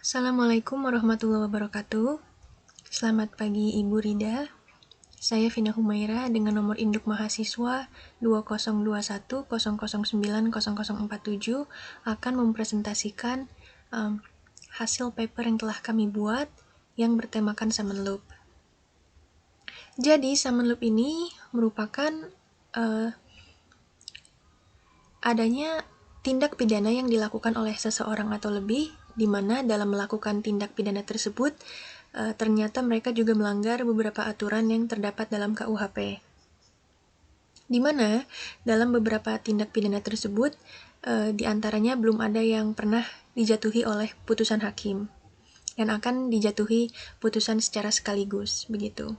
Assalamualaikum warahmatullahi wabarakatuh. Selamat pagi Ibu Rida. Saya Vina Humaira dengan nomor induk mahasiswa 202100900047 akan mempresentasikan hasil paper yang telah kami buat yang bertemakan summon loop. Jadi summon loop ini merupakan adanya tindak pidana yang dilakukan oleh seseorang atau lebih, di mana dalam melakukan tindak pidana tersebut ternyata mereka juga melanggar beberapa aturan yang terdapat dalam KUHP. Di mana dalam beberapa tindak pidana tersebut di antaranya belum ada yang pernah dijatuhi oleh putusan hakim dan akan dijatuhi putusan secara sekaligus, begitu.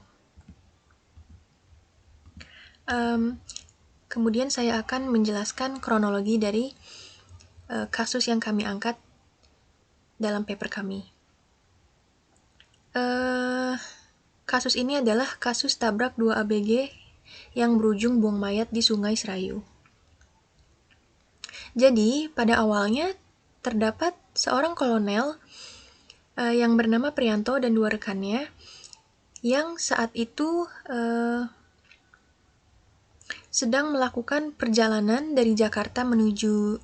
Kemudian saya akan menjelaskan kronologi dari kasus yang kami angkat dalam paper kami. Kasus ini adalah kasus tabrak 2 ABG yang berujung buang mayat di Sungai Serayu. Jadi, pada awalnya terdapat seorang kolonel yang bernama Prianto dan 2 rekannya yang saat itu sedang melakukan perjalanan dari Jakarta menuju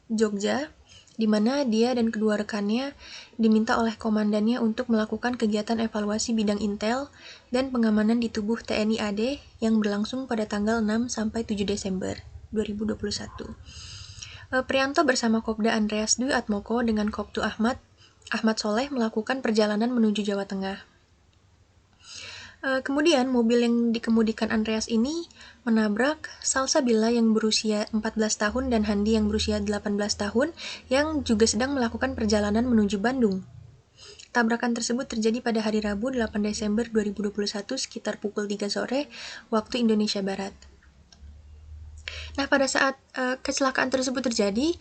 Jogja, di mana dia dan kedua rekannya diminta oleh komandannya untuk melakukan kegiatan evaluasi bidang intel dan pengamanan di tubuh TNI AD yang berlangsung pada tanggal 6 sampai 7 Desember 2021. Prianto bersama Kopda Andreas Dwi Atmoko dengan Koptu Ahmad Soleh melakukan perjalanan menuju Jawa Tengah. Kemudian mobil yang dikemudikan Andreas ini menabrak Salsabila yang berusia 14 tahun dan Handi yang berusia 18 tahun yang juga sedang melakukan perjalanan menuju Bandung. Tabrakan tersebut terjadi pada hari Rabu 8 Desember 2021 sekitar pukul 3 sore waktu Indonesia Barat. Nah, pada saat kecelakaan tersebut terjadi,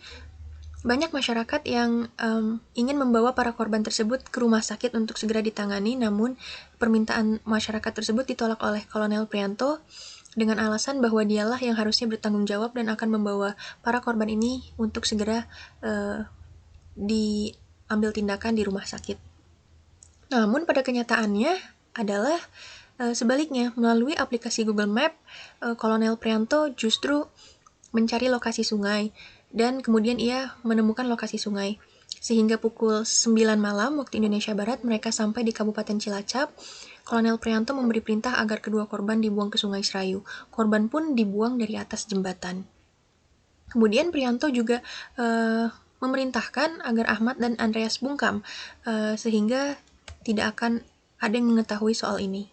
banyak masyarakat yang ingin membawa para korban tersebut ke rumah sakit untuk segera ditangani, namun permintaan masyarakat tersebut ditolak oleh Kolonel Prianto dengan alasan bahwa dialah yang harusnya bertanggung jawab dan akan membawa para korban ini untuk segera diambil tindakan di rumah sakit. Namun pada kenyataannya adalah sebaliknya, melalui aplikasi Google Map, Kolonel Prianto justru mencari lokasi sungai dan kemudian ia menemukan lokasi sungai. Sehingga pukul 9 malam waktu Indonesia Barat mereka sampai di Kabupaten Cilacap. Kolonel Prianto memberi perintah agar kedua korban dibuang ke Sungai Serayu. Korban pun dibuang dari atas jembatan. Kemudian Prianto juga memerintahkan agar Ahmad dan Andreas bungkam sehingga tidak akan ada yang mengetahui soal ini.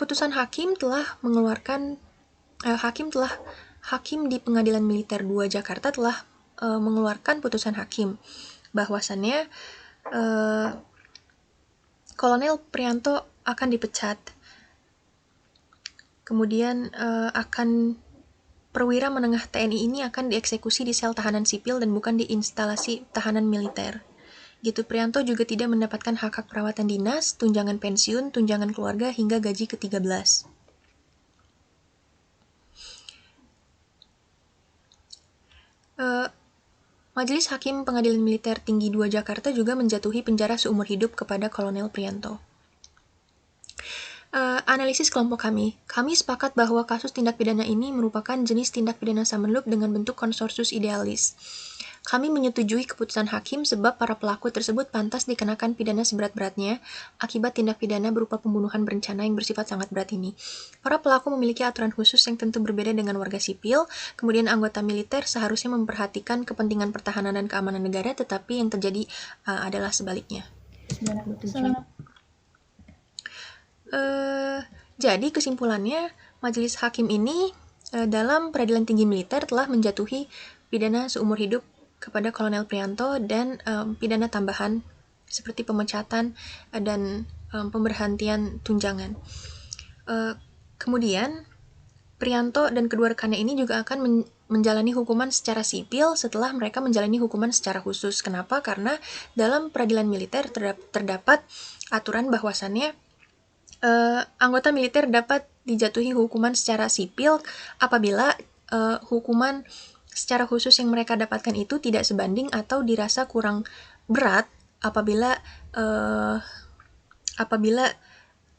Putusan hakim telah mengeluarkan Hakim di Pengadilan Militer 2 Jakarta telah mengeluarkan putusan hakim bahwasannya Kolonel Prianto akan dipecat. Kemudian perwira menengah TNI ini akan dieksekusi di sel tahanan sipil dan bukan di instalasi tahanan militer. Gitu, Prianto juga tidak mendapatkan hak-hak perawatan dinas, tunjangan pensiun, tunjangan keluarga, hingga gaji ke-13. Majelis Hakim Pengadilan Militer Tinggi 2 Jakarta juga menjatuhi penjara seumur hidup kepada Kolonel Prianto. Analisis kelompok kami sepakat bahwa kasus tindak pidana ini merupakan jenis tindak pidana summon loop dengan bentuk konsorsius idealis. Kami menyetujui keputusan hakim sebab para pelaku tersebut pantas dikenakan pidana seberat-beratnya akibat tindak pidana berupa pembunuhan berencana yang bersifat sangat berat ini. Para pelaku memiliki aturan khusus yang tentu berbeda dengan warga sipil, kemudian anggota militer seharusnya memperhatikan kepentingan pertahanan dan keamanan negara, tetapi yang terjadi adalah sebaliknya. Jadi kesimpulannya, majelis hakim ini dalam peradilan tinggi militer telah menjatuhi pidana seumur hidup kepada Kolonel Prianto dan pidana tambahan seperti pemecatan dan pemberhentian tunjangan. Kemudian Prianto dan kedua rekannya ini juga akan menjalani hukuman secara sipil setelah mereka menjalani hukuman secara khusus. Kenapa? Karena dalam peradilan militer terdapat aturan bahwasannya anggota militer dapat dijatuhi hukuman secara sipil apabila hukuman secara khusus yang mereka dapatkan itu tidak sebanding atau dirasa kurang berat apabila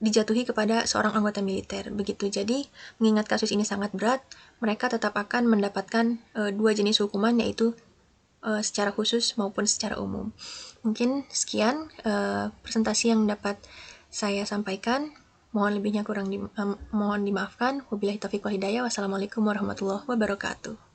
dijatuhi kepada seorang anggota militer. Begitu. Jadi, mengingat kasus ini sangat berat, mereka tetap akan mendapatkan 2 jenis hukuman, yaitu secara khusus maupun secara umum. Mungkin sekian presentasi yang dapat saya sampaikan. Mohon lebihnya mohon dimaafkan. Wabillahi taufiq wal hidayah. Wassalamualaikum warahmatullahi wabarakatuh.